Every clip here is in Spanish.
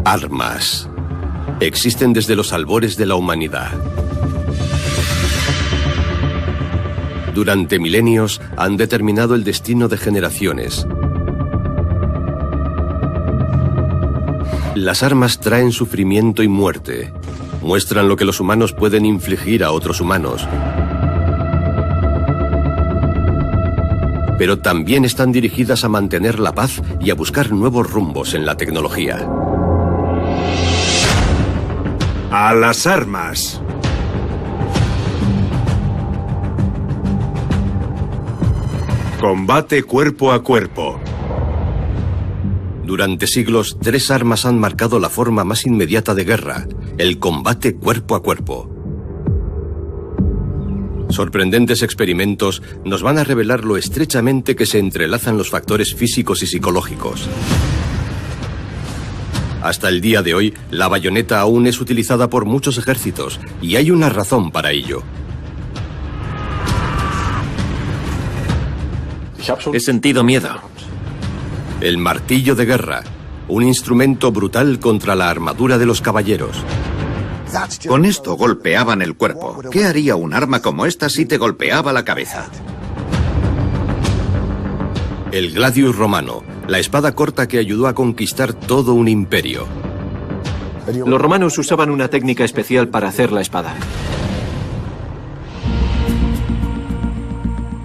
Armas. Existen desde los albores de la humanidad. Durante milenios han determinado el destino de generaciones. Las armas traen sufrimiento y muerte. Muestran lo que los humanos pueden infligir a otros humanos. Pero también están dirigidas a mantener la paz y a buscar nuevos rumbos en la tecnología. ¡A las armas! Combate cuerpo a cuerpo. Durante siglos, 3 armas han marcado la forma más inmediata de guerra: el combate cuerpo a cuerpo. Sorprendentes experimentos nos van a revelar lo estrechamente que se entrelazan los factores físicos y psicológicos. Hasta el día de hoy, la bayoneta aún es utilizada por muchos ejércitos, y hay una razón para ello. He sentido miedo. El martillo de guerra, un instrumento brutal contra la armadura de los caballeros. Con esto golpeaban el cuerpo. ¿Qué haría un arma como esta si te golpeaba la cabeza? El gladius romano, la espada corta que ayudó a conquistar todo un imperio. Los romanos usaban una técnica especial para hacer la espada.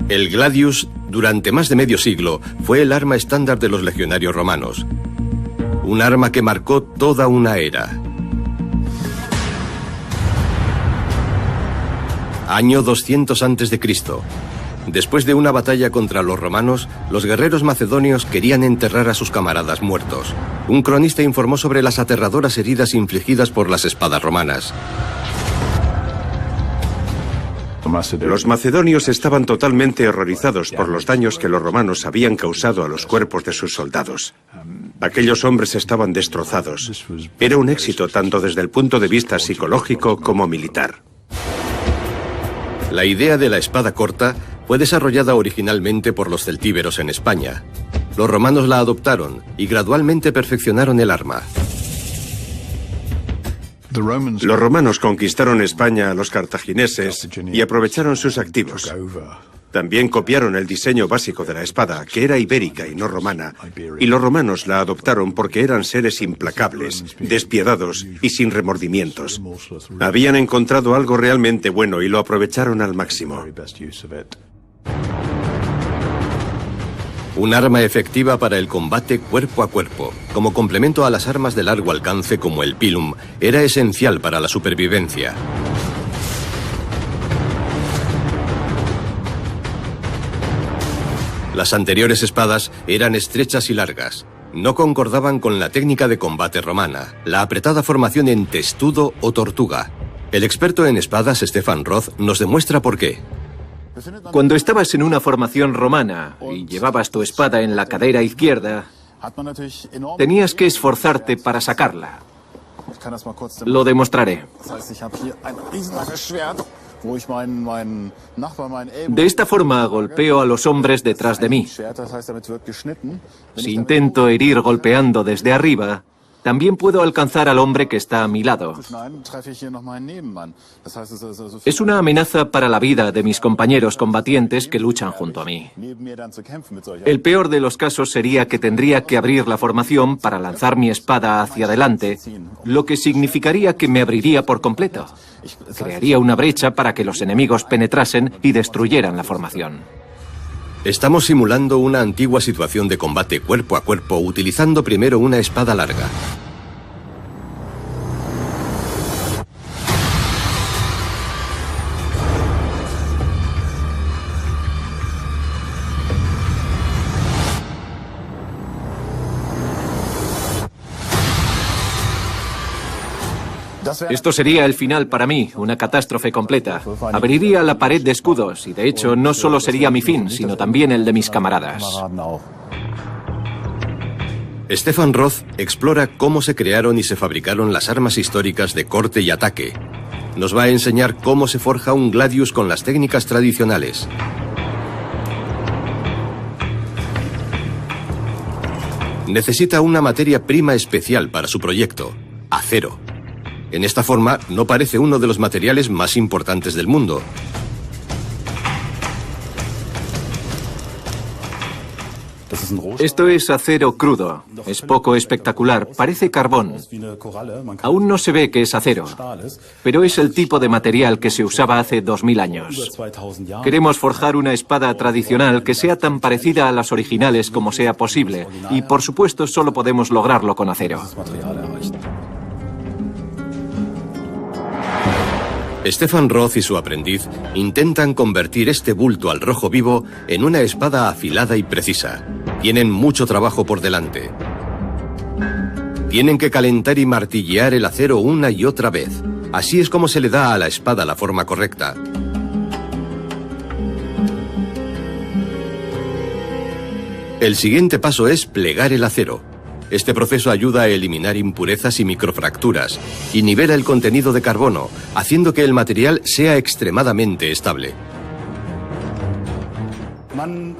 El gladius, durante más de medio siglo, fue el arma estándar de los legionarios romanos. Un arma que marcó toda una era. Año 200 a.C. Después de una batalla contra los romanos, los guerreros macedonios querían enterrar a sus camaradas muertos. Un cronista informó sobre las aterradoras heridas infligidas por las espadas romanas. Los macedonios estaban totalmente horrorizados por los daños que los romanos habían causado a los cuerpos de sus soldados. Aquellos hombres estaban destrozados. Era un éxito tanto desde el punto de vista psicológico como militar. La idea de la espada corta fue desarrollada originalmente por los celtíberos en España. Los romanos la adoptaron y gradualmente perfeccionaron el arma. Los romanos conquistaron España a los cartagineses y aprovecharon sus activos. También copiaron el diseño básico de la espada, que era ibérica y no romana, y los romanos la adoptaron porque eran seres implacables, despiadados y sin remordimientos. Habían encontrado algo realmente bueno y lo aprovecharon al máximo. Un arma efectiva para el combate cuerpo a cuerpo, como complemento a las armas de largo alcance como el pilum, era esencial para la supervivencia. Las anteriores espadas eran estrechas y largas. No concordaban con la técnica de combate romana, la apretada formación en testudo o tortuga. El experto en espadas, Stefan Roth, nos demuestra por qué. Cuando estabas en una formación romana y llevabas tu espada en la cadera izquierda, tenías que esforzarte para sacarla. Lo demostraré. De esta forma golpeo a los hombres detrás de mí. Si intento herir golpeando desde arriba, también puedo alcanzar al hombre que está a mi lado. Es una amenaza para la vida de mis compañeros combatientes que luchan junto a mí. El peor de los casos sería que tendría que abrir la formación para lanzar mi espada hacia adelante, lo que significaría que me abriría por completo. Crearía una brecha para que los enemigos penetrasen y destruyeran la formación. Estamos simulando una antigua situación de combate cuerpo a cuerpo utilizando primero una espada larga. Esto sería el final para mí, una catástrofe completa. Abriría la pared de escudos y de hecho no solo sería mi fin, sino también el de mis camaradas. Stefan Roth explora cómo se crearon y se fabricaron las armas históricas de corte y ataque. Nos va a enseñar cómo se forja un gladius con las técnicas necesita una materia prima especial para su proyecto, acero. En esta forma, no parece uno de los materiales más importantes del mundo. Esto es acero crudo. Es poco espectacular, parece carbón. Aún no se ve que es acero, pero es el tipo de material que se usaba hace 2000 años. Queremos forjar una espada tradicional que sea tan parecida a las originales como sea posible, y por supuesto solo podemos lograrlo con acero. Stefan Roth y su aprendiz intentan convertir este bulto al rojo vivo en una espada afilada y precisa. Tienen mucho trabajo por delante. Tienen que calentar y martillear el acero una y otra vez. Así es como se le da a la espada la forma correcta. El siguiente paso es plegar el acero. Este proceso ayuda a eliminar impurezas y microfracturas y nivela el contenido de carbono, haciendo que el material sea extremadamente estable.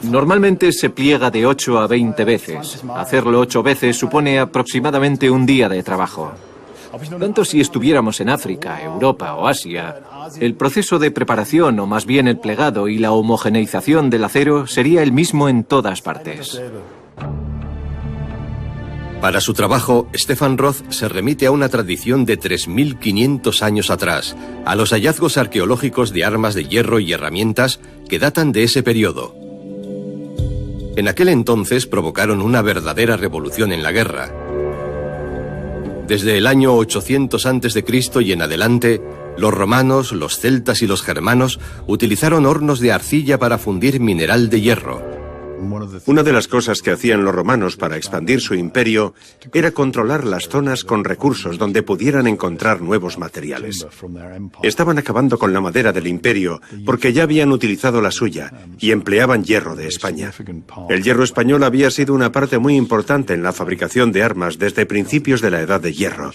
Normalmente se pliega de 8 a 20 veces. Hacerlo 8 veces supone aproximadamente un día de trabajo. Tanto si estuviéramos en África, Europa o Asia, el proceso de preparación, o más bien el plegado y la homogeneización del acero sería el mismo en todas partes. Para su trabajo, Stefan Roth se remite a una tradición de 3500 años atrás, a los hallazgos arqueológicos de armas de hierro y herramientas que datan de ese periodo. En aquel entonces provocaron una verdadera revolución en la guerra. Desde el año 800 a.C. y en adelante, los romanos, los celtas y los germanos utilizaron hornos de arcilla para fundir mineral de hierro. Una de las cosas que hacían los romanos para expandir su imperio era controlar las zonas con recursos donde pudieran encontrar nuevos materiales. Estaban acabando con la madera del imperio porque ya habían utilizado la suya y empleaban hierro de España. El hierro español había sido una parte muy importante en la fabricación de armas desde principios de la Edad de Hierro.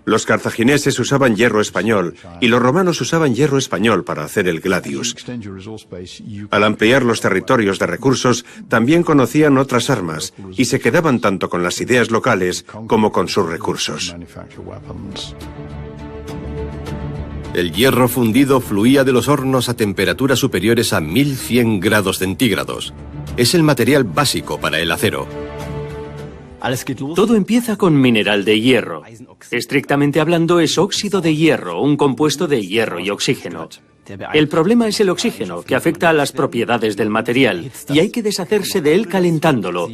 Los cartagineses usaban hierro español y los romanos usaban hierro español para hacer el gladius. Al ampliar los territorios de recursos, también conocían otras armas y se quedaban tanto con las ideas locales como con sus recursos. El hierro fundido fluía de los hornos a temperaturas superiores a 1100 grados centígrados. Es el material básico para el acero. Todo empieza con mineral de hierro. Estrictamente hablando, es óxido de hierro, un compuesto de hierro y oxígeno. El problema es el oxígeno, que afecta a las propiedades del material, y hay que deshacerse de él calentándolo.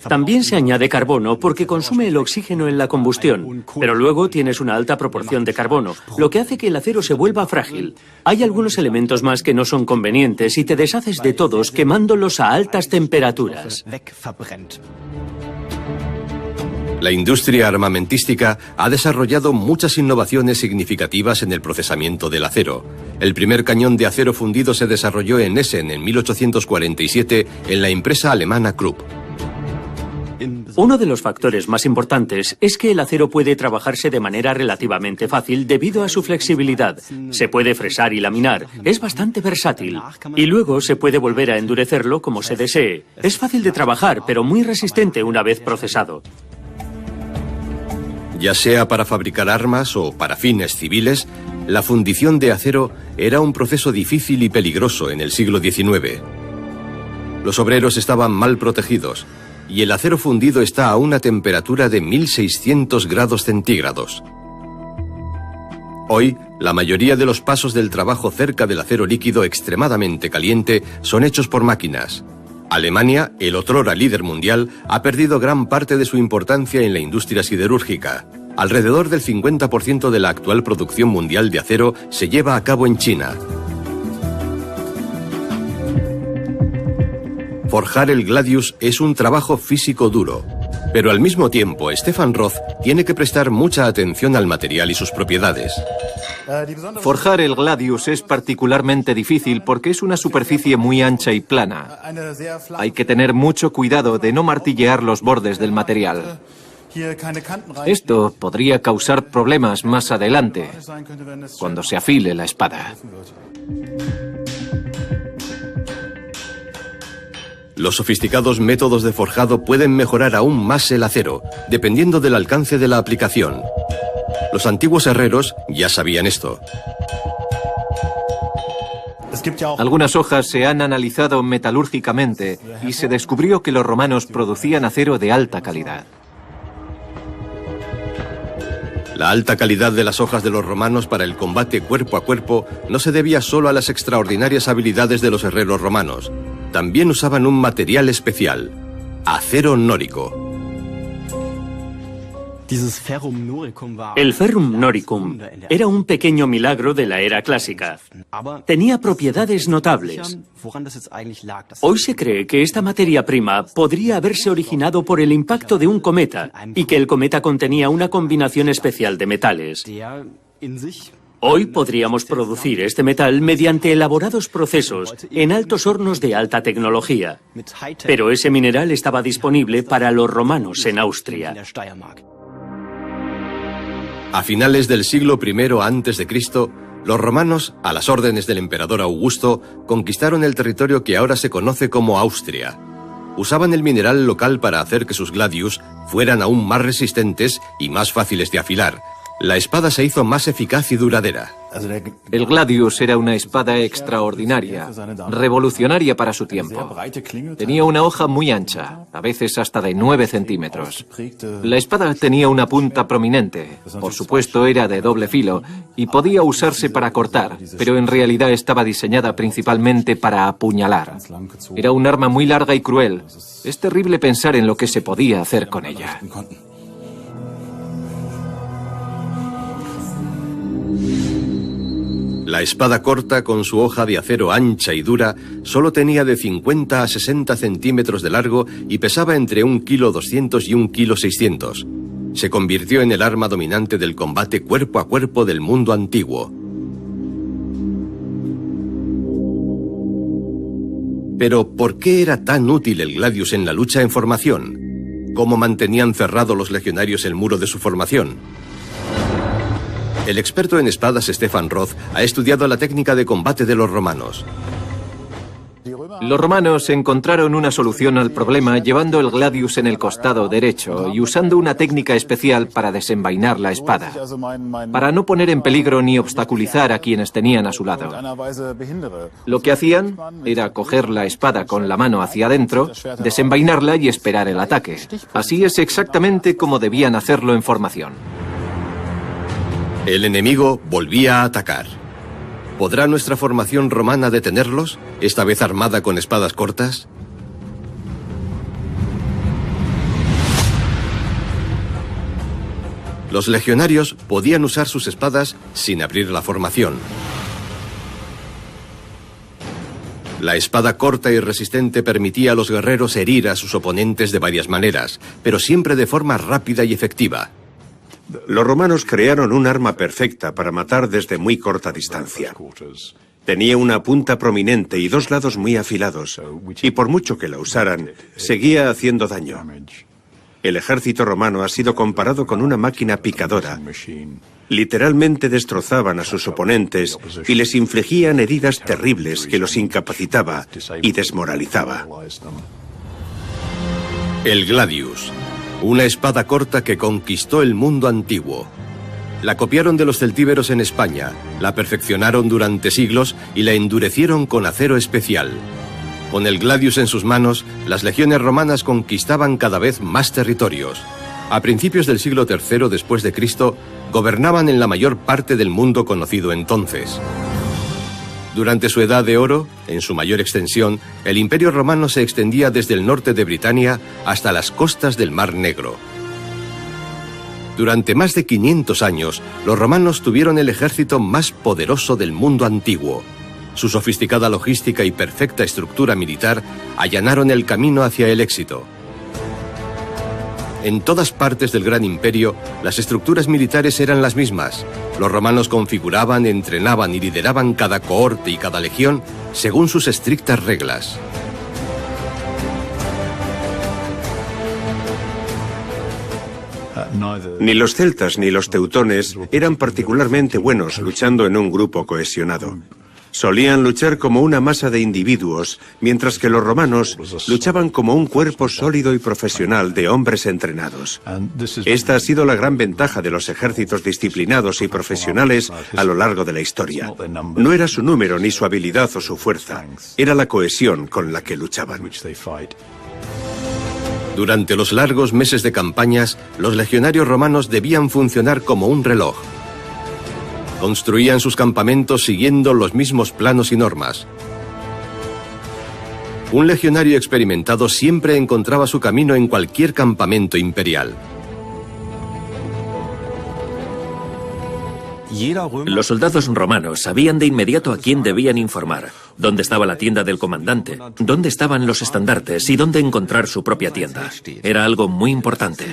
También se añade carbono porque consume el oxígeno en la combustión, pero luego tienes una alta proporción de carbono, lo que hace que el acero se vuelva frágil. Hay algunos elementos más que no son convenientes y te deshaces de todos quemándolos a altas temperaturas. La industria armamentística ha desarrollado muchas innovaciones significativas en el procesamiento del acero. El primer cañón de acero fundido se desarrolló en Essen en 1847 en la empresa alemana Krupp. Uno de los factores más importantes es que el acero puede trabajarse de manera relativamente fácil debido a su flexibilidad. Se puede fresar y laminar, es bastante versátil. Y luego se puede volver a endurecerlo como se desee. Es fácil de trabajar, pero muy resistente una vez procesado. Ya sea para fabricar armas o para fines civiles, la fundición de acero era un proceso difícil y peligroso en el siglo XIX. Los obreros estaban mal protegidos y el acero fundido está a una temperatura de 1600 grados centígrados. Hoy, la mayoría de los pasos del trabajo cerca del acero líquido extremadamente caliente son hechos por máquinas. Alemania, el otrora líder mundial, ha perdido gran parte de su importancia en la industria siderúrgica. Alrededor del 50% de la actual producción mundial de acero se lleva a cabo en China. Forjar el gladius es un trabajo físico duro, pero al mismo tiempo Stefan Roth tiene que prestar mucha atención al material y sus propiedades. Forjar el gladius es particularmente difícil porque es una superficie muy ancha y plana. Hay que tener mucho cuidado de no martillear los bordes del material. Esto podría causar problemas más adelante, cuando se afile la espada. Los sofisticados métodos de forjado pueden mejorar aún más el acero, dependiendo del alcance de la aplicación. Los antiguos herreros ya sabían esto. Algunas hojas se han analizado metalúrgicamente y se descubrió que los romanos producían acero de alta calidad. La alta calidad de las hojas de los romanos para el combate cuerpo a cuerpo no se debía solo a las extraordinarias habilidades de los herreros romanos. También usaban un material especial, acero nórico. El ferrum noricum era un pequeño milagro de la era clásica. Tenía propiedades notables. Hoy se cree que esta materia prima podría haberse originado por el impacto de un cometa y que el cometa contenía una combinación especial de metales. Hoy podríamos producir este metal mediante elaborados procesos en altos hornos de alta tecnología. Pero ese mineral estaba disponible para los romanos en Austria. A finales del siglo I a.C., los romanos, a las órdenes del emperador Augusto, conquistaron el territorio que ahora se conoce como Austria. Usaban el mineral local para hacer que sus gladius fueran aún más resistentes y más fáciles de afilar. La espada se hizo más eficaz y duradera. El gladius era una espada extraordinaria, revolucionaria para su tiempo. Tenía una hoja muy ancha, a veces hasta de 9 centímetros. La espada tenía una punta prominente, por supuesto era de doble filo, y podía usarse para cortar, pero en realidad estaba diseñada principalmente para apuñalar. Era un arma muy larga y cruel. Es terrible pensar en lo que se podía hacer con ella. La espada corta, con su hoja de acero ancha y dura, solo tenía de 50 a 60 centímetros de largo y pesaba entre 1,2 kg y 1,6 kg. Se convirtió en el arma dominante del combate cuerpo a cuerpo del mundo antiguo. Pero, ¿por qué era tan útil el gladius en la lucha en formación? ¿Cómo mantenían cerrado los legionarios el muro de su formación? El experto en espadas Stefan Roth ha estudiado la técnica de combate de los romanos. Los romanos encontraron una solución al problema llevando el gladius en el costado derecho y usando una técnica especial para desenvainar la espada, para no poner en peligro ni obstaculizar a quienes tenían a su lado. Lo que hacían era coger la espada con la mano hacia adentro, desenvainarla y esperar el ataque. Así es exactamente como debían hacerlo en formación. El enemigo volvía a atacar. ¿Podrá nuestra formación romana detenerlos, esta vez armada con espadas cortas? Los legionarios podían usar sus espadas sin abrir la formación. La espada corta y resistente permitía a los guerreros herir a sus oponentes de varias maneras, pero siempre de forma rápida y efectiva. Los romanos crearon un arma perfecta para matar desde muy corta distancia. Tenía una punta prominente y dos lados muy afilados, y por mucho que la usaran, seguía haciendo daño. El ejército romano ha sido comparado con una máquina picadora. Literalmente destrozaban a sus oponentes y les infligían heridas terribles que los incapacitaba y desmoralizaba. El gladius. Una espada corta que conquistó el mundo antiguo. La copiaron de los celtíberos en España, la perfeccionaron durante siglos y la endurecieron con acero especial. Con el gladius en sus manos, las legiones romanas conquistaban cada vez más territorios. A principios del siglo III después de Cristo, gobernaban en la mayor parte del mundo conocido entonces. Durante su Edad de Oro, en su mayor extensión, el Imperio Romano se extendía desde el norte de Britania hasta las costas del Mar Negro. Durante más de 500 años, los romanos tuvieron el ejército más poderoso del mundo antiguo. Su sofisticada logística y perfecta estructura militar allanaron el camino hacia el éxito. En todas partes del Gran Imperio, las estructuras militares eran las mismas. Los romanos configuraban, entrenaban y lideraban cada cohorte y cada legión según sus estrictas reglas. Ni los celtas ni los teutones eran particularmente buenos luchando en un grupo cohesionado. Solían luchar como una masa de individuos, mientras que los romanos luchaban como un cuerpo sólido y profesional de hombres entrenados. Esta ha sido la gran ventaja de los ejércitos disciplinados y profesionales a lo largo de la historia. No era su número ni su habilidad o su fuerza, era la cohesión con la que luchaban. Durante los largos meses de campañas, los legionarios romanos debían funcionar como un reloj. Construían sus campamentos siguiendo los mismos planos y normas. Un legionario experimentado siempre encontraba su camino en cualquier campamento imperial. Los soldados romanos sabían de inmediato a quién debían informar, dónde estaba la tienda del comandante, dónde estaban los estandartes y dónde encontrar su propia tienda. Era algo muy importante.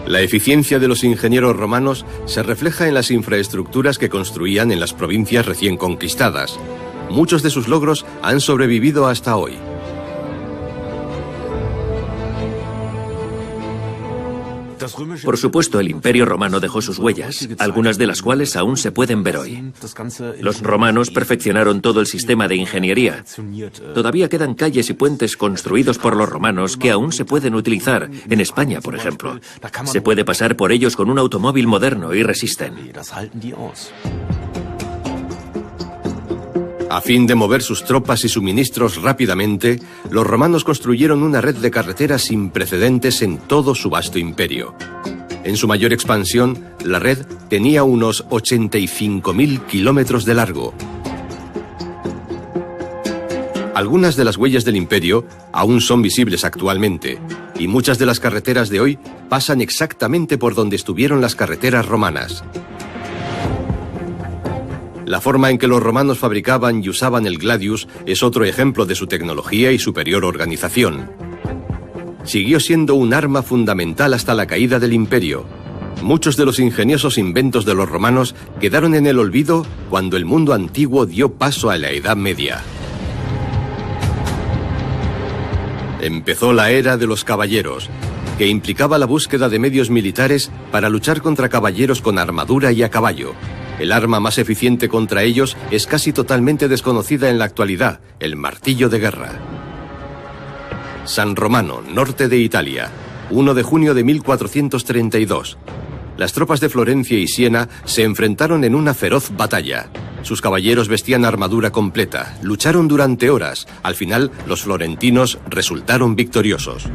La eficiencia de los ingenieros romanos se refleja en las infraestructuras que construían en las provincias recién conquistadas. Muchos de sus logros han sobrevivido hasta hoy. Por supuesto, el Imperio Romano dejó sus huellas, algunas de las cuales aún se pueden ver hoy. Los romanos perfeccionaron todo el sistema de ingeniería. Todavía quedan calles y puentes construidos por los romanos que aún se pueden utilizar, en España, por ejemplo. Se puede pasar por ellos con un automóvil moderno y resisten. A fin de mover sus tropas y suministros rápidamente, los romanos construyeron una red de carreteras sin precedentes en todo su vasto imperio. En su mayor expansión, la red tenía unos 85.000 kilómetros de largo. Algunas de las huellas del imperio aún son visibles actualmente, y muchas de las carreteras de hoy pasan exactamente por donde estuvieron las carreteras romanas. La forma en que los romanos fabricaban y usaban el gladius es otro ejemplo de su tecnología y superior organización. Siguió siendo un arma fundamental hasta la caída del imperio. Muchos de los ingeniosos inventos de los romanos quedaron en el olvido cuando el mundo antiguo dio paso a la Edad Media. Empezó la era de los caballeros, que implicaba la búsqueda de medios militares para luchar contra caballeros con armadura y a caballo. El arma más eficiente contra ellos es casi totalmente desconocida en la actualidad, el martillo de guerra. San Romano, norte de Italia, 1 de junio de 1432. Las tropas de Florencia y Siena se enfrentaron en una feroz batalla. Sus caballeros vestían armadura completa, lucharon durante horas. Al final, los florentinos resultaron victoriosos.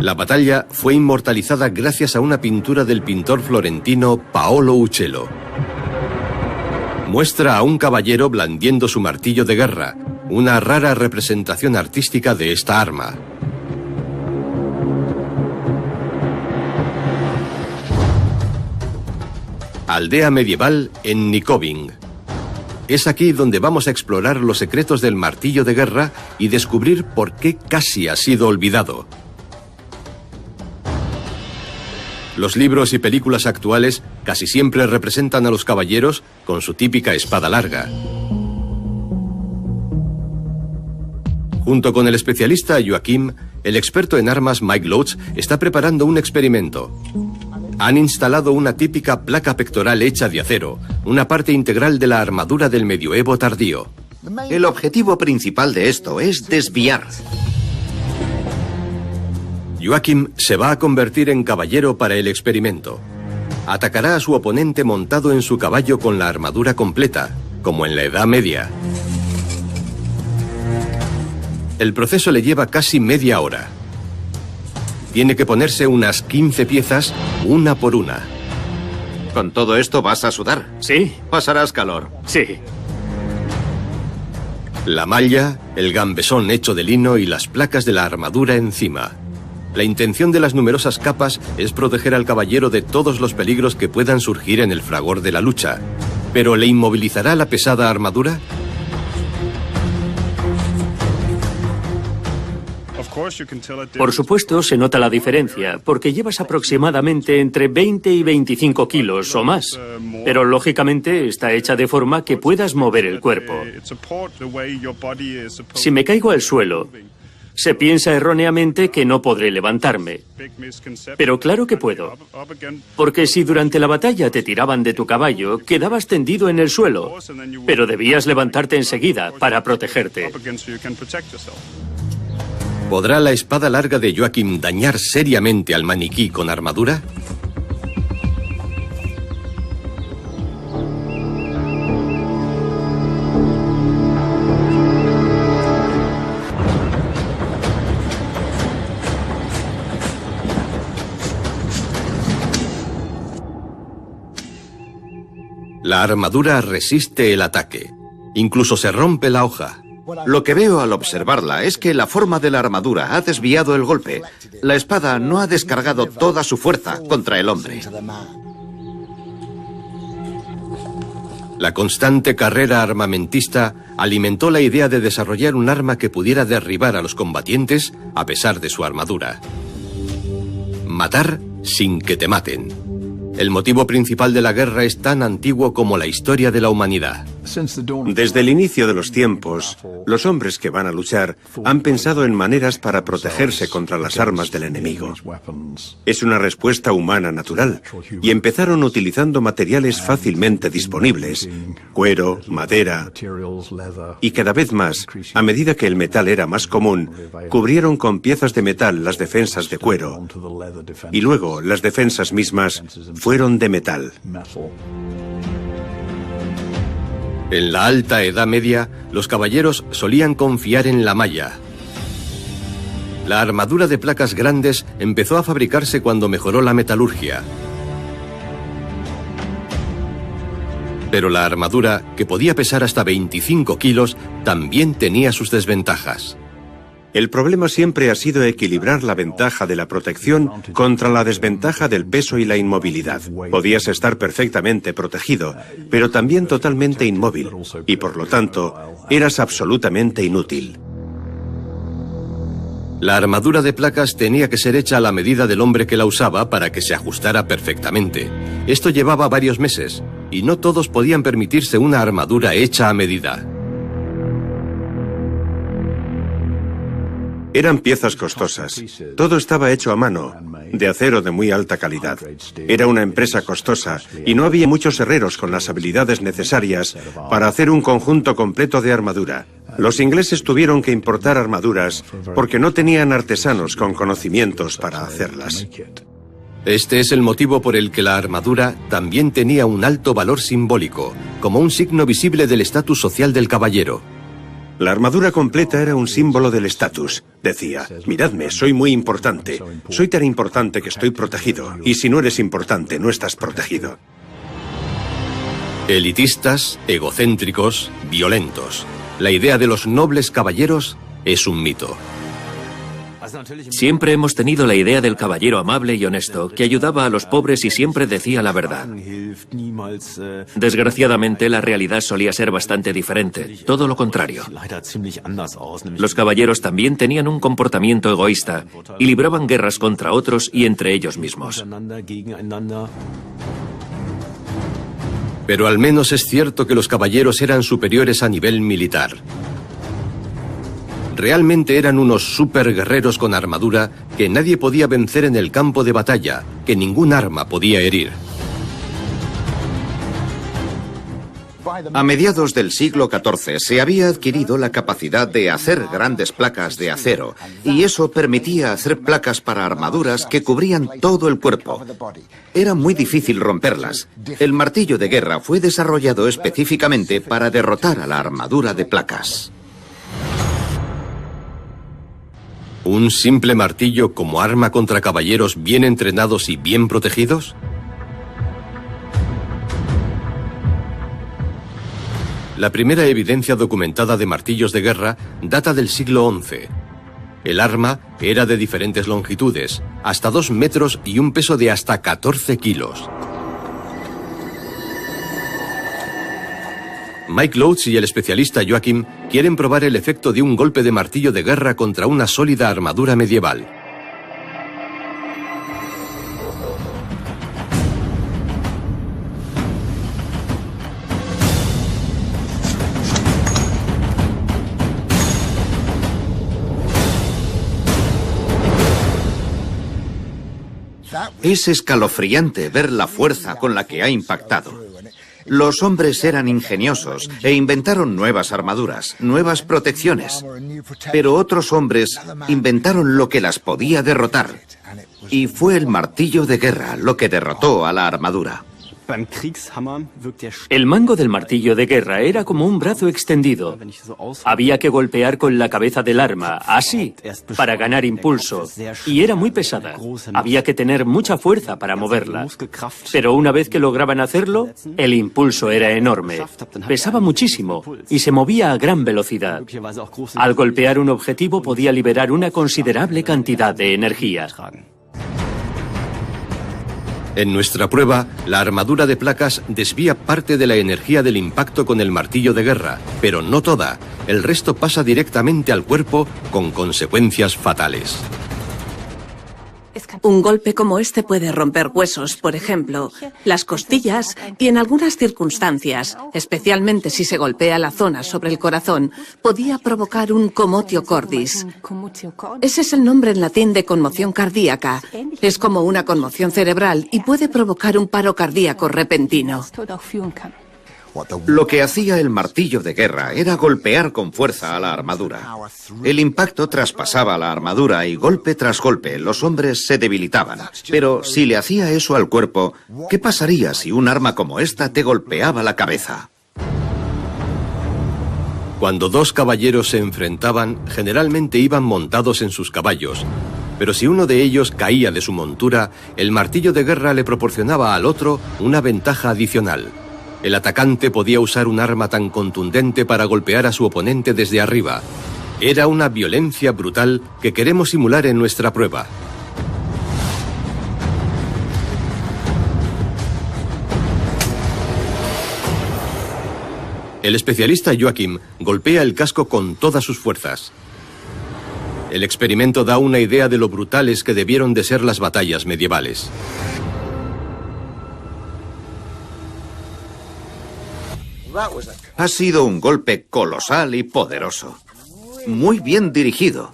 La batalla fue inmortalizada gracias a una pintura del pintor florentino Paolo Uccello. Muestra a un caballero blandiendo su martillo de guerra, una rara representación artística de esta arma. Aldea medieval en Nyköping. Es aquí donde vamos a explorar los secretos del martillo de guerra y descubrir por qué casi ha sido olvidado. Los libros y películas actuales casi siempre representan a los caballeros con su típica espada larga. Junto con el especialista Joachim, el experto en armas Mike Lotz está preparando un experimento. Han instalado una típica placa pectoral hecha de acero, una parte integral de la armadura del medioevo tardío. El objetivo principal de esto es desviar. Joachim se va a convertir en caballero para el experimento. Atacará a su oponente montado en su caballo con la armadura completa, como en la Edad Media. El proceso le lleva casi media hora. Tiene que ponerse unas 15 piezas, una por una. ¿Con todo esto vas a sudar? Sí. Pasarás calor. Sí. La malla, el gambesón hecho de lino y las placas de la armadura encima. La intención de las numerosas capas es proteger al caballero de todos los peligros que puedan surgir en el fragor de la lucha. ¿Pero le inmovilizará la pesada armadura? Por supuesto, se nota la diferencia, porque llevas aproximadamente entre 20 y 25 kilos o más. Pero lógicamente está hecha de forma que puedas mover el cuerpo. Si me caigo al suelo, Se piensa erróneamente que no podré levantarme. Pero claro que puedo. Porque si durante la batalla te tiraban de tu caballo, quedabas tendido en el suelo. Pero debías levantarte enseguida para protegerte. ¿Podrá la espada larga de Joachim dañar seriamente al maniquí con armadura? La armadura resiste el ataque. Incluso se rompe la hoja. Lo que veo al observarla es que la forma de la armadura ha desviado el golpe. La espada no ha descargado toda su fuerza contra el hombre. La constante carrera armamentista alimentó la idea de desarrollar un arma que pudiera derribar a los combatientes a pesar de su armadura. Matar sin que te maten. El motivo principal de la guerra es tan antiguo como la historia de la humanidad. Desde el inicio de los tiempos, los hombres que van a luchar han pensado en maneras para protegerse contra las armas del enemigo. Es una respuesta humana natural, y empezaron utilizando materiales fácilmente disponibles, cuero, madera, y cada vez más, a medida que el metal era más común, cubrieron con piezas de metal las defensas de cuero, y luego las defensas mismas fueron de metal. En la Alta Edad Media, los caballeros solían confiar en la malla. La armadura de placas grandes empezó a fabricarse cuando mejoró la metalurgia. Pero la armadura, que podía pesar hasta 25 kilos, también tenía sus desventajas. El problema siempre ha sido equilibrar la ventaja de la protección contra la desventaja del peso y la inmovilidad. Podías estar perfectamente protegido, pero también totalmente inmóvil, y por lo tanto, eras absolutamente inútil. La armadura de placas tenía que ser hecha a la medida del hombre que la usaba para que se ajustara perfectamente. Esto llevaba varios meses, y no todos podían permitirse una armadura hecha a medida. Eran piezas costosas. Todo estaba hecho a mano, de acero de muy alta calidad. Era una empresa costosa y no había muchos herreros con las habilidades necesarias para hacer un conjunto completo de armadura. Los ingleses tuvieron que importar armaduras porque no tenían artesanos con conocimientos para hacerlas. Este es el motivo por el que la armadura también tenía un alto valor simbólico, como un signo visible del estatus social del caballero. La armadura completa era un símbolo del estatus. Decía, miradme, soy muy importante. Soy tan importante que estoy protegido. Y si no eres importante, no estás protegido. Elitistas, egocéntricos, violentos. La idea de los nobles caballeros es un mito. Siempre hemos tenido la idea del caballero amable y honesto, que ayudaba a los pobres y siempre decía la verdad. Desgraciadamente, la realidad solía ser bastante diferente, todo lo contrario. Los caballeros también tenían un comportamiento egoísta y libraban guerras contra otros y entre ellos mismos. Pero al menos es cierto que los caballeros eran superiores a nivel militar. Realmente eran unos superguerreros con armadura que nadie podía vencer en el campo de batalla, que ningún arma podía herir. A mediados del siglo XIV se había adquirido la capacidad de hacer grandes placas de acero, y eso permitía hacer placas para armaduras que cubrían todo el cuerpo. Era muy difícil romperlas. El martillo de guerra fue desarrollado específicamente para derrotar a la armadura de placas. ¿Un simple martillo como arma contra caballeros bien entrenados y bien protegidos? La primera evidencia documentada de martillos de guerra data del siglo XI. El arma era de diferentes longitudes, hasta 2 metros y un peso de hasta 14 kilos. Mike Loach y el especialista Joachim quieren probar el efecto de un golpe de martillo de guerra contra una sólida armadura medieval. Es escalofriante ver la fuerza con la que ha impactado. Los hombres eran ingeniosos e inventaron nuevas armaduras, nuevas protecciones. Pero otros hombres inventaron lo que las podía derrotar. Y fue el martillo de guerra lo que derrotó a la armadura. El mango del martillo de guerra era como un brazo extendido. Había que golpear con la cabeza del arma, así, para ganar impulso. Y era muy pesada. Había que tener mucha fuerza para moverla. Pero una vez que lograban hacerlo, el impulso era enorme. Pesaba muchísimo y se movía a gran velocidad. Al golpear un objetivo podía liberar una considerable cantidad de energía. En nuestra prueba, la armadura de placas desvía parte de la energía del impacto con el martillo de guerra, pero no toda. El resto pasa directamente al cuerpo con consecuencias fatales. Un golpe como este puede romper huesos, por ejemplo, las costillas y en algunas circunstancias, especialmente si se golpea la zona sobre el corazón, podía provocar un commotio cordis. Ese es el nombre en latín de conmoción cardíaca. Es como una conmoción cerebral y puede provocar un paro cardíaco repentino. Lo que hacía el martillo de guerra era golpear con fuerza a la armadura. El impacto traspasaba la armadura y golpe tras golpe los hombres se debilitaban. Pero si le hacía eso al cuerpo, ¿qué pasaría si un arma como esta te golpeaba la cabeza? Cuando dos caballeros se enfrentaban, generalmente iban montados en sus caballos. Pero si uno de ellos caía de su montura, el martillo de guerra le proporcionaba al otro una ventaja adicional. El atacante podía usar un arma tan contundente para golpear a su oponente desde arriba. Era una violencia brutal que queremos simular en nuestra prueba. El especialista Joachim golpea el casco con todas sus fuerzas. El experimento da una idea de lo brutales que debieron de ser las batallas medievales. Ha sido un golpe colosal y poderoso. Muy bien dirigido.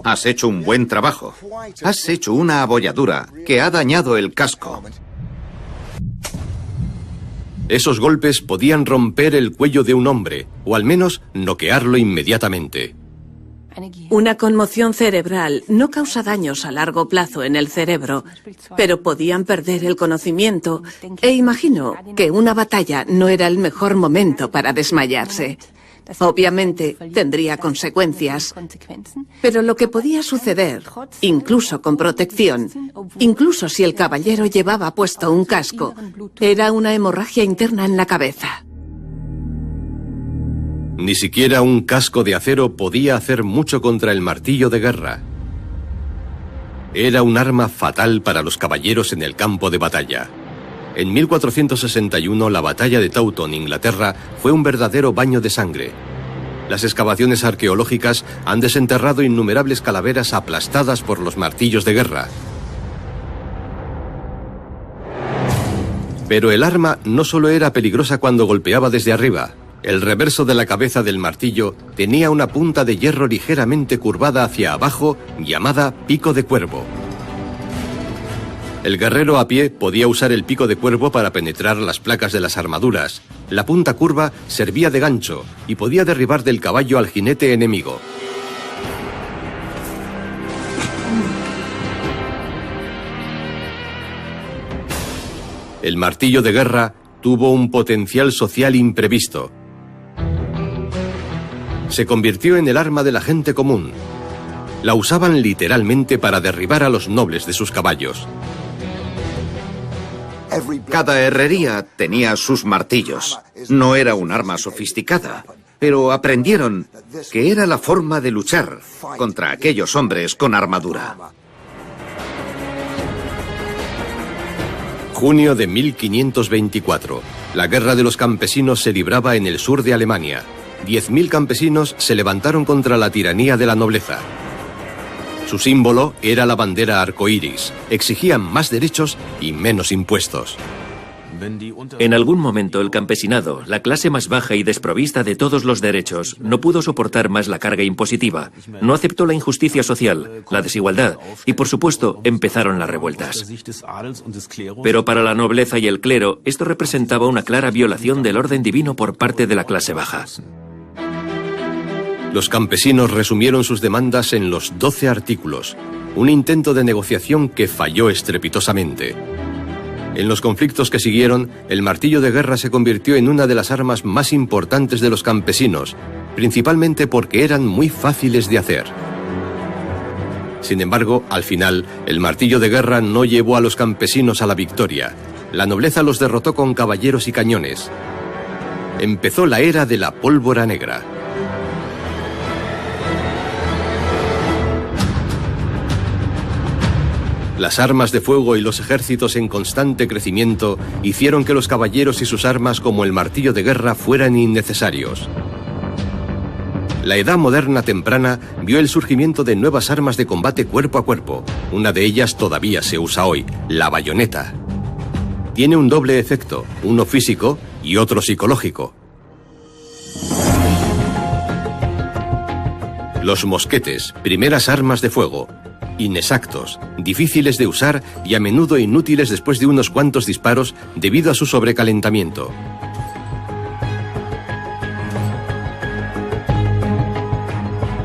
Has hecho un buen trabajo. Has hecho una abolladura que ha dañado el casco. Esos golpes podían romper el cuello de un hombre, o al menos noquearlo inmediatamente. Una conmoción cerebral no causa daños a largo plazo en el cerebro, pero podían perder el conocimiento e imagino que una batalla no era el mejor momento para desmayarse. Obviamente tendría consecuencias, pero lo que podía suceder, incluso con protección, incluso si el caballero llevaba puesto un casco, era una hemorragia interna en la cabeza. Ni siquiera un casco de acero podía hacer mucho contra el martillo de guerra. Era un arma fatal para los caballeros en el campo de batalla. En 1461, la batalla de Taunton, Inglaterra, fue un verdadero baño de sangre. Las excavaciones arqueológicas han desenterrado innumerables calaveras aplastadas por los martillos de guerra. Pero el arma no solo era peligrosa cuando golpeaba desde arriba. El reverso de la cabeza del martillo tenía una punta de hierro ligeramente curvada hacia abajo, llamada pico de cuervo. El guerrero a pie podía usar el pico de cuervo para penetrar las placas de las armaduras. La punta curva servía de gancho y podía derribar del caballo al jinete enemigo. El martillo de guerra tuvo un potencial social imprevisto. Se convirtió en el arma de la gente común. La usaban literalmente para derribar a los nobles de sus caballos. Cada herrería tenía sus martillos. No era un arma sofisticada, pero aprendieron que era la forma de luchar contra aquellos hombres con armadura. Junio de 1524. La guerra de los campesinos se libraba en el sur de Alemania. 10.000 campesinos se levantaron contra la tiranía de la nobleza. Su símbolo era la bandera arcoíris. Exigían más derechos y menos impuestos. En algún momento el campesinado, la clase más baja y desprovista de todos los derechos, no pudo soportar más la carga impositiva, no aceptó la injusticia social, la desigualdad y, por supuesto, empezaron las revueltas. Pero para la nobleza y el clero, esto representaba una clara violación del orden divino por parte de la clase baja. Los campesinos resumieron sus demandas en los 12 artículos, un intento de negociación que falló estrepitosamente. En los conflictos que siguieron, el martillo de guerra se convirtió en una de las armas más importantes de los campesinos, principalmente porque eran muy fáciles de hacer. Sin embargo, al final, el martillo de guerra no llevó a los campesinos a la victoria. La nobleza los derrotó con caballeros y cañones. Empezó la era de la pólvora negra. Las armas de fuego y los ejércitos en constante crecimiento hicieron que los caballeros y sus armas como el martillo de guerra fueran innecesarios. La edad moderna temprana vio el surgimiento de nuevas armas de combate cuerpo a cuerpo. Una de ellas todavía se usa hoy, la bayoneta. Tiene un doble efecto, uno físico y otro psicológico. Los mosquetes, primeras armas de fuego. Inexactos, difíciles de usar y a menudo inútiles después de unos cuantos disparos debido a su sobrecalentamiento.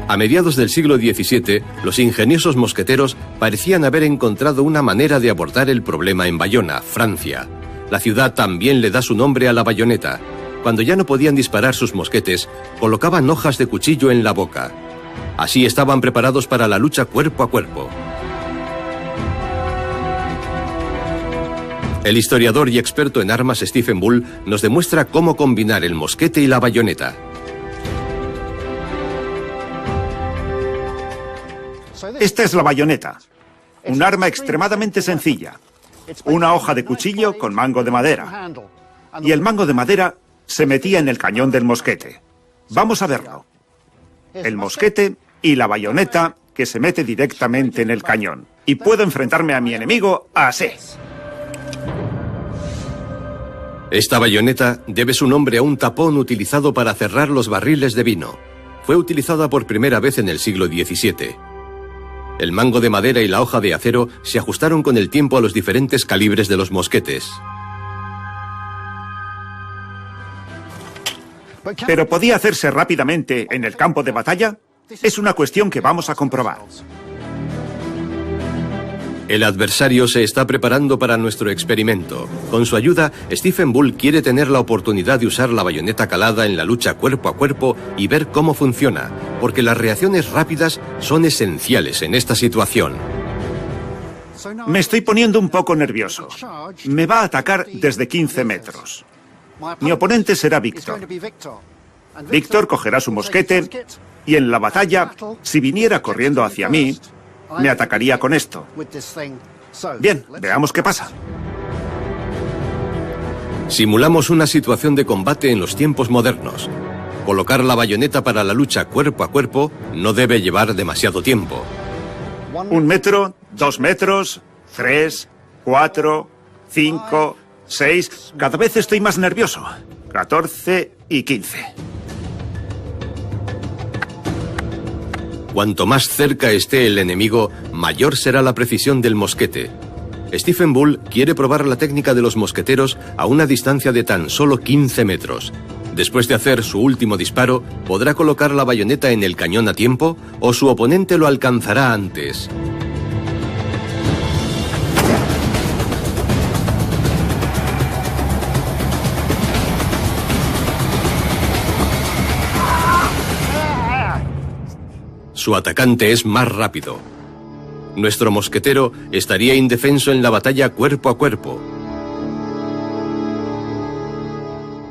A mediados del siglo XVII, los ingeniosos mosqueteros parecían haber encontrado una manera de abordar el problema en Bayona, Francia. La ciudad también le da su nombre a la bayoneta. Cuando ya no podían disparar sus mosquetes, colocaban hojas de cuchillo en la boca. Así estaban preparados para la lucha cuerpo a cuerpo. El historiador y experto en armas Stephen Bull nos demuestra cómo combinar el mosquete y la bayoneta. Esta es la bayoneta, un arma extremadamente sencilla. Una hoja de cuchillo con mango de madera. Y el mango de madera se metía en el cañón del mosquete. Vamos a verlo. El mosquete y la bayoneta que se mete directamente en el cañón. Y puedo enfrentarme a mi enemigo así. Esta bayoneta debe su nombre a un tapón utilizado para cerrar los barriles de vino. Fue utilizada por primera vez en el siglo XVII. El mango de madera y la hoja de acero se ajustaron con el tiempo a los diferentes calibres de los mosquetes. ¿Pero podía hacerse rápidamente en el campo de batalla? Es una cuestión que vamos a comprobar. El adversario se está preparando para nuestro experimento. Con su ayuda, Stephen Bull quiere tener la oportunidad de usar la bayoneta calada en la lucha cuerpo a cuerpo y ver cómo funciona, porque las reacciones rápidas son esenciales en esta situación. Me estoy poniendo un poco nervioso. Me va a atacar desde 15 metros. Mi oponente será Víctor. Víctor cogerá su mosquete y en la batalla, si viniera corriendo hacia mí, me atacaría con esto. Bien, veamos qué pasa. Simulamos una situación de combate en los tiempos modernos. Colocar la bayoneta para la lucha cuerpo a cuerpo no debe llevar demasiado tiempo. 1 metro, 2 metros, 3, 4, 5, 6... Cada vez estoy más nervioso. 14 y 15. Cuanto más cerca esté el enemigo, mayor será la precisión del mosquete. Stephen Bull quiere probar la técnica de los mosqueteros a una distancia de tan solo 15 metros. Después de hacer su último disparo, ¿podrá colocar la bayoneta en el cañón a tiempo o su oponente lo alcanzará antes? Su atacante es más rápido. Nuestro mosquetero estaría indefenso en la batalla cuerpo a cuerpo.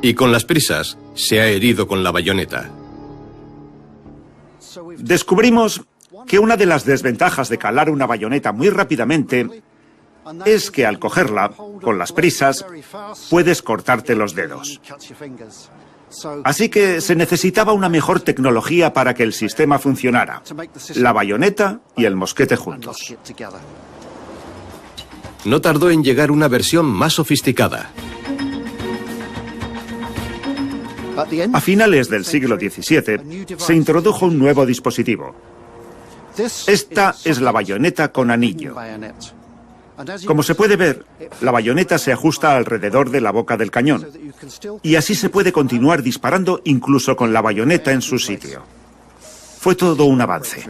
Y con las prisas, se ha herido con la bayoneta. Descubrimos que una de las desventajas de calar una bayoneta muy rápidamente es que al cogerla, con las prisas, puedes cortarte los dedos. Así que se necesitaba una mejor tecnología para que el sistema funcionara. La bayoneta y el mosquete juntos. No tardó en llegar una versión más sofisticada. A finales del siglo XVII se introdujo un nuevo dispositivo. Esta es la bayoneta con anillo. Como se puede ver, la bayoneta se ajusta alrededor de la boca del cañón, y así se puede continuar disparando incluso con la bayoneta en su sitio. Fue todo un avance.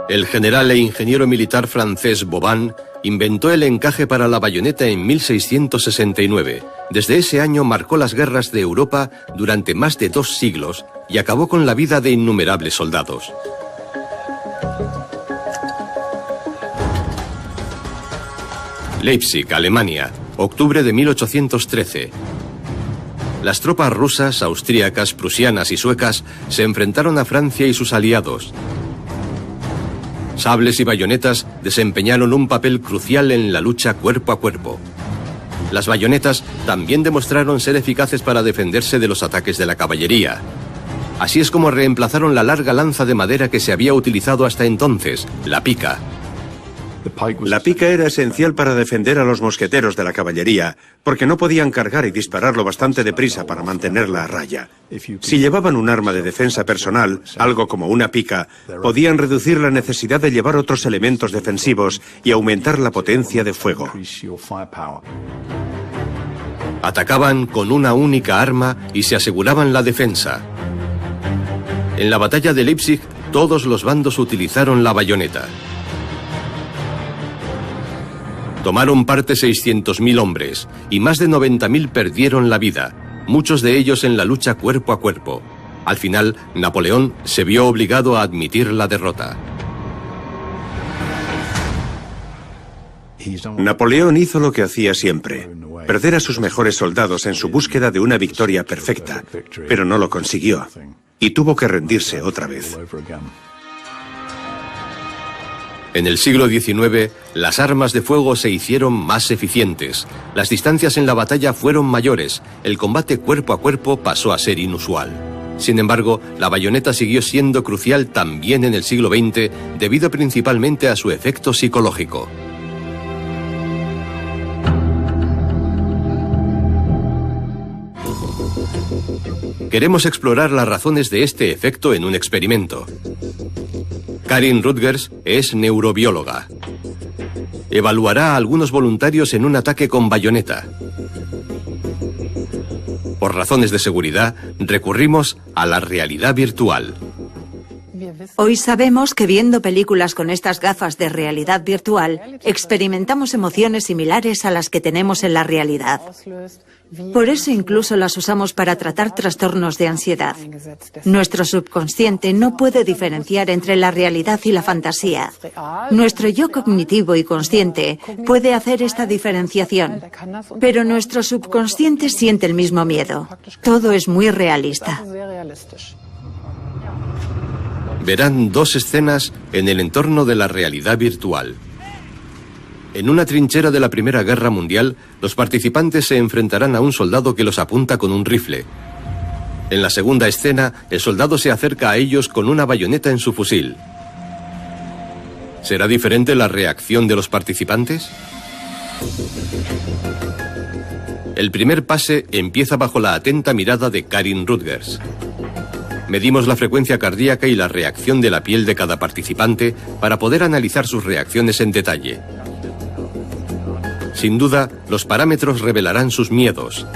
El general e ingeniero militar francés Vauban inventó el encaje para la bayoneta en 1669. Desde ese año marcó las guerras de Europa durante más de 2 siglos y acabó con la vida de innumerables soldados. Leipzig, Alemania, octubre de 1813. Las tropas rusas, austríacas, prusianas y suecas se enfrentaron a Francia y sus aliados. Sables y bayonetas desempeñaron un papel crucial en la lucha cuerpo a cuerpo. Las bayonetas también demostraron ser eficaces para defenderse de los ataques de la caballería. Así es como reemplazaron la larga lanza de madera que se había utilizado hasta entonces, la pica. La pica era esencial para defender a los mosqueteros de la caballería, porque no podían cargar y dispararlo bastante deprisa para mantenerla a raya. Si llevaban un arma de defensa personal, algo como una pica, podían reducir la necesidad de llevar otros elementos defensivos y aumentar la potencia de fuego. Atacaban con una única arma y se aseguraban la defensa. En la batalla de Leipzig, todos los bandos utilizaron la bayoneta. Tomaron parte 600.000 hombres y más de 90.000 perdieron la vida, muchos de ellos en la lucha cuerpo a cuerpo. Al final, Napoleón se vio obligado a admitir la derrota. Napoleón hizo lo que hacía siempre, perder a sus mejores soldados en su búsqueda de una victoria perfecta, pero no lo consiguió, y tuvo que rendirse otra vez. En el siglo XIX, las armas de fuego se hicieron más eficientes. Las distancias en la batalla fueron mayores. El combate cuerpo a cuerpo pasó a ser inusual. Sin embargo, la bayoneta siguió siendo crucial también en el siglo XX, debido principalmente a su efecto psicológico. Queremos explorar las razones de este efecto en un experimento. Karin Rutgers es neurobióloga. Evaluará a algunos voluntarios en un ataque con bayoneta. Por razones de seguridad, recurrimos a la realidad virtual. Hoy sabemos que viendo películas con estas gafas de realidad virtual, experimentamos emociones similares a las que tenemos en la realidad. Por eso incluso las usamos para tratar trastornos de ansiedad. Nuestro subconsciente no puede diferenciar entre la realidad y la fantasía. Nuestro yo cognitivo y consciente puede hacer esta diferenciación, pero nuestro subconsciente siente el mismo miedo. Todo es muy realista. Verán 2 escenas en el entorno de la realidad virtual. En una trinchera de la Primera Guerra Mundial, los participantes se enfrentarán a un soldado que los apunta con un rifle. En la segunda escena, el soldado se acerca a ellos con una bayoneta en su fusil. ¿Será diferente la reacción de los participantes? El primer pase empieza bajo la atenta mirada de Karin Rutgers. Medimos la frecuencia cardíaca y la reacción de la piel de cada participante para poder analizar sus reacciones en detalle. Sin duda, los parámetros revelarán sus miedos.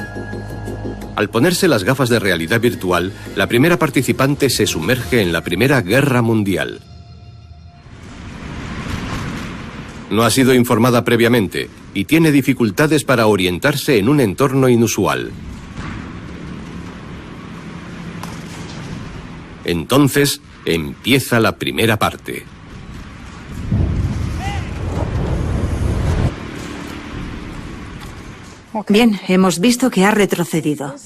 Al ponerse las gafas de realidad virtual, la primera participante se sumerge en la Primera Guerra Mundial. No ha sido informada previamente y tiene dificultades para orientarse en un entorno inusual. Entonces, empieza la primera parte. Bien, hemos visto que ha retrocedido.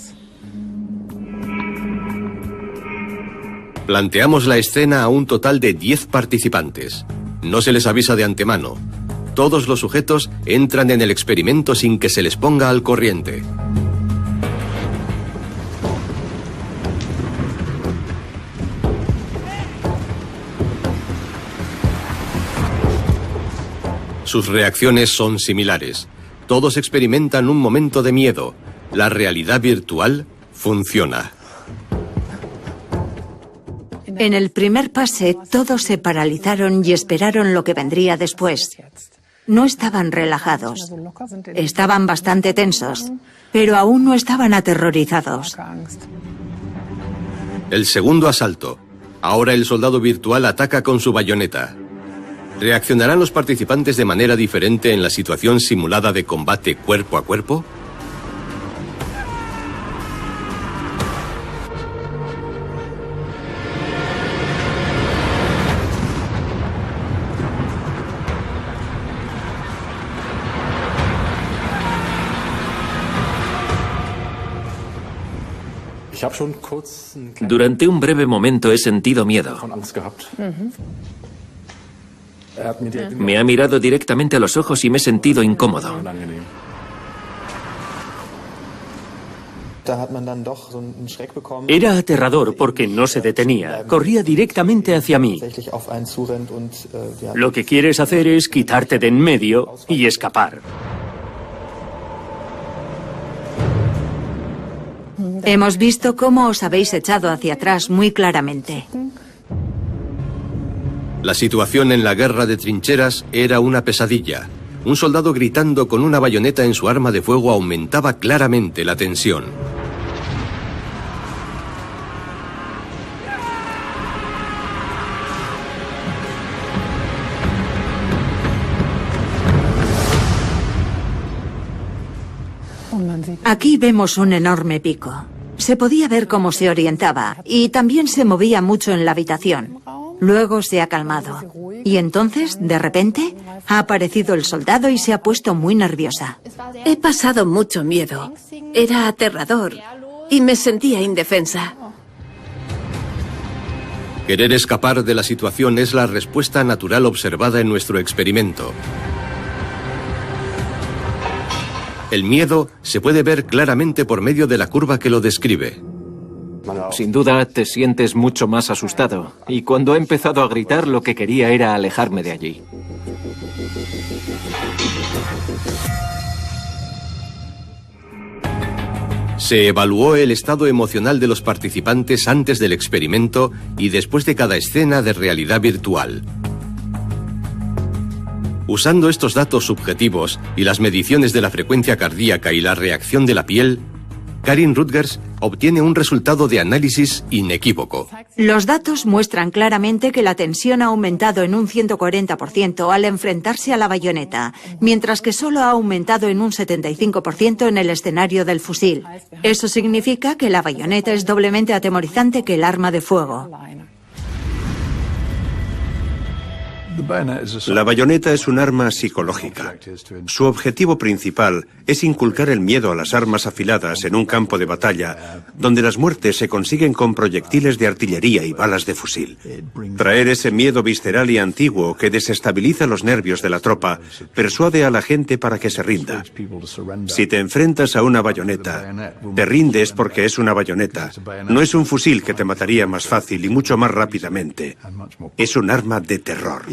Planteamos la escena a un total de 10 participantes. No se les avisa de antemano. Todos los sujetos entran en el experimento sin que se les ponga al corriente. Sus reacciones son similares. Todos experimentan un momento de miedo. La realidad virtual funciona. En el primer pase, todos se paralizaron y esperaron lo que vendría después. No estaban relajados. Estaban bastante tensos, pero aún no estaban aterrorizados. El segundo asalto. Ahora el soldado virtual ataca con su bayoneta. ¿Reaccionarán los participantes de manera diferente en la situación simulada de combate cuerpo a cuerpo? Durante un breve momento he sentido miedo. Me ha mirado directamente a los ojos y me he sentido incómodo. Era aterrador porque no se detenía. Corría directamente hacia mí. Lo que quieres hacer es quitarte de en medio y escapar. Hemos visto cómo os habéis echado hacia atrás muy claramente. La situación en la guerra de trincheras era una pesadilla. Un soldado gritando con una bayoneta en su arma de fuego aumentaba claramente la tensión. Aquí vemos un enorme pico. Se podía ver cómo se orientaba y también se movía mucho en la habitación. Luego se ha calmado. Y entonces, de repente, ha aparecido el soldado y se ha puesto muy nerviosa. He pasado mucho miedo. Era aterrador y me sentía indefensa. Querer escapar de la situación es la respuesta natural observada en nuestro experimento. El miedo se puede ver claramente por medio de la curva que lo describe. Sin duda te sientes mucho más asustado, y cuando he empezado a gritar lo que quería era alejarme de allí. Se evaluó el estado emocional de los participantes antes del experimento y después de cada escena de realidad virtual. Usando estos datos subjetivos y las mediciones de la frecuencia cardíaca y la reacción de la piel, Karin Rutgers obtiene un resultado de análisis inequívoco. Los datos muestran claramente que la tensión ha aumentado en un 140% al enfrentarse a la bayoneta, mientras que solo ha aumentado en un 75% en el escenario del fusil. Eso significa que la bayoneta es doblemente atemorizante que el arma de fuego. La bayoneta es un arma psicológica. Su objetivo principal es inculcar el miedo a las armas afiladas en un campo de batalla, donde las muertes se consiguen con proyectiles de artillería y balas de fusil. Traer ese miedo visceral y antiguo que desestabiliza los nervios de la tropa persuade a la gente para que se rinda. Si te enfrentas a una bayoneta, te rindes porque es una bayoneta. No es un fusil que te mataría más fácil y mucho más rápidamente. Es un arma de terror.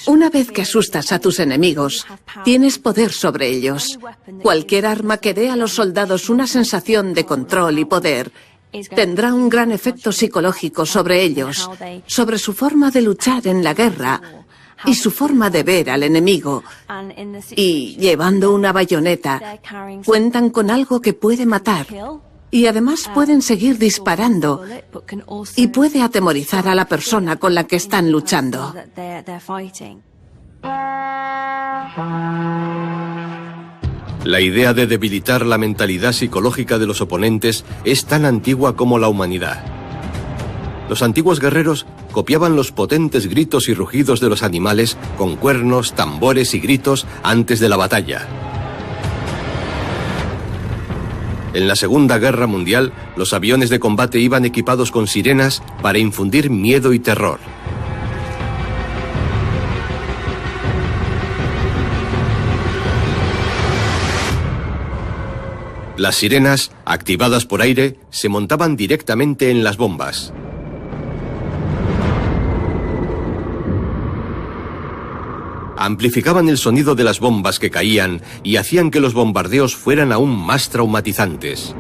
Una vez que asustas a tus enemigos, tienes poder sobre ellos. Cualquier arma que dé a los soldados una sensación de control y poder tendrá un gran efecto psicológico sobre ellos, sobre su forma de luchar en la guerra y su forma de ver al enemigo. Y llevando una bayoneta, cuentan con algo que puede matar. Y además pueden seguir disparando y puede atemorizar a la persona con la que están luchando. La idea de debilitar la mentalidad psicológica de los oponentes es tan antigua como la humanidad. Los antiguos guerreros copiaban los potentes gritos y rugidos de los animales con cuernos, tambores y gritos antes de la batalla. En la Segunda Guerra Mundial, los aviones de combate iban equipados con sirenas para infundir miedo y terror. Las sirenas, activadas por aire, se montaban directamente en las bombas. amplificaban el sonido de las bombas que caían y hacían que los bombardeos fueran aún más traumatizantes.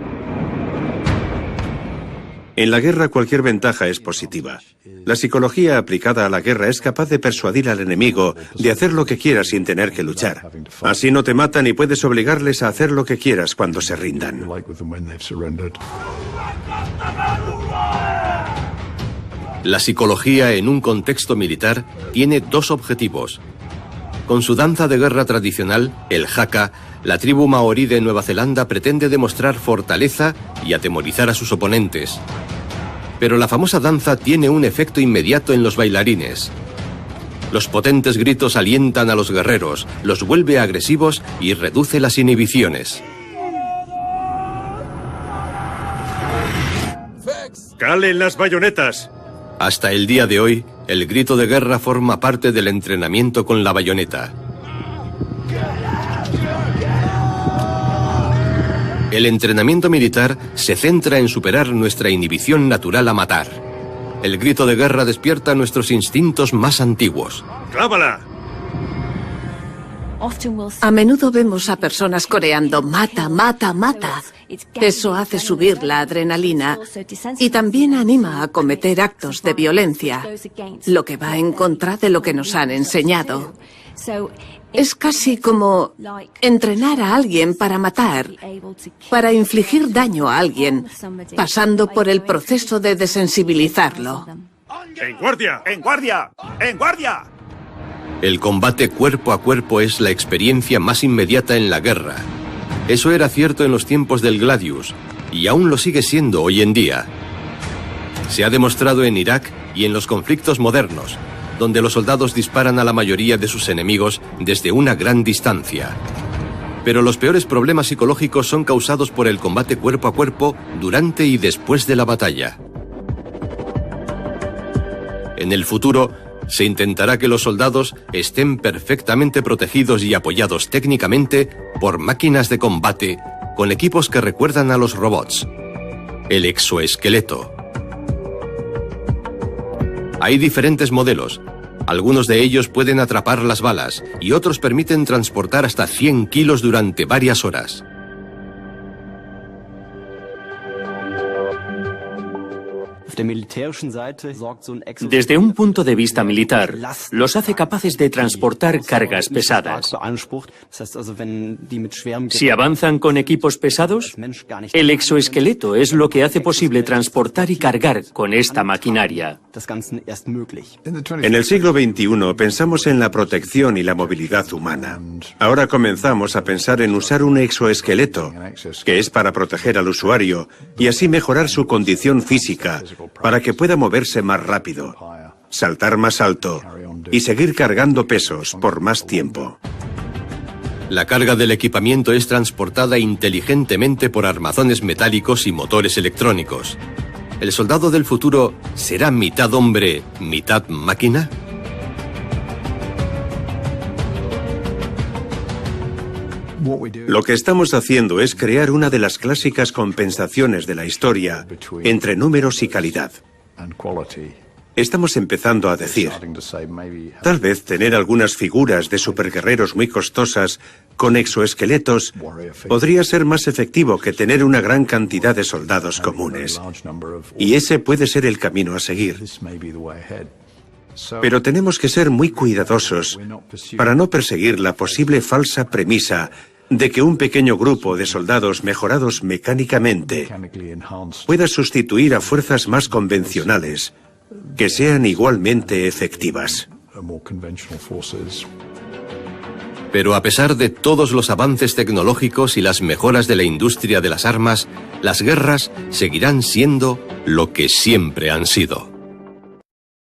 En la guerra cualquier ventaja es positiva. La psicología aplicada a la guerra es capaz de persuadir al enemigo de hacer lo que quiera sin tener que luchar. Así no te matan y puedes obligarles a hacer lo que quieras cuando se rindan. La psicología en un contexto militar tiene dos objetivos. Con su danza de guerra tradicional, el haka, la tribu maorí de Nueva Zelanda pretende demostrar fortaleza y atemorizar a sus oponentes. Pero la famosa danza tiene un efecto inmediato en los bailarines. Los potentes gritos alientan a los guerreros, los vuelve agresivos y reduce las inhibiciones. ¡Calen las bayonetas! Hasta el día de hoy, el grito de guerra forma parte del entrenamiento con la bayoneta. El entrenamiento militar se centra en superar nuestra inhibición natural a matar. El grito de guerra despierta nuestros instintos más antiguos. ¡Clávala! A menudo vemos a personas coreando "mata, mata, mata". Eso hace subir la adrenalina y también anima a cometer actos de violencia, lo que va en contra de lo que nos han enseñado. Es casi como entrenar a alguien para matar, para infligir daño a alguien, pasando por el proceso de desensibilizarlo. ¡En guardia! ¡En guardia! ¡En guardia! El combate cuerpo a cuerpo es la experiencia más inmediata en la guerra. Eso era cierto en los tiempos del Gladius, y aún lo sigue siendo hoy en día. Se ha demostrado en Irak y en los conflictos modernos, donde los soldados disparan a la mayoría de sus enemigos desde una gran distancia. Pero los peores problemas psicológicos son causados por el combate cuerpo a cuerpo durante y después de la batalla. En el futuro, se intentará que los soldados estén perfectamente protegidos y apoyados técnicamente por máquinas de combate con equipos que recuerdan a los robots. El exoesqueleto. Hay diferentes modelos. Algunos de ellos pueden atrapar las balas y otros permiten transportar hasta 100 kilos durante varias horas. Desde un punto de vista militar, los hace capaces de transportar cargas pesadas. Si avanzan con equipos pesados, el exoesqueleto es lo que hace posible transportar y cargar con esta maquinaria. En el siglo XXI pensamos en la protección y la movilidad humana. Ahora comenzamos a pensar en usar un exoesqueleto, que es para proteger al usuario y así mejorar su condición física, para que pueda moverse más rápido, saltar más alto y seguir cargando pesos por más tiempo. La carga del equipamiento es transportada inteligentemente por armazones metálicos y motores electrónicos. ¿El soldado del futuro será mitad hombre, mitad máquina? Lo que estamos haciendo es crear una de las clásicas compensaciones de la historia entre números y calidad. Estamos empezando a decir, tal vez tener algunas figuras de superguerreros muy costosas con exoesqueletos podría ser más efectivo que tener una gran cantidad de soldados comunes. Y ese puede ser el camino a seguir. Pero tenemos que ser muy cuidadosos para no perseguir la posible falsa premisa de que un pequeño grupo de soldados mejorados mecánicamente pueda sustituir a fuerzas más convencionales que sean igualmente efectivas. Pero a pesar de todos los avances tecnológicos y las mejoras de la industria de las armas, las guerras seguirán siendo lo que siempre han sido.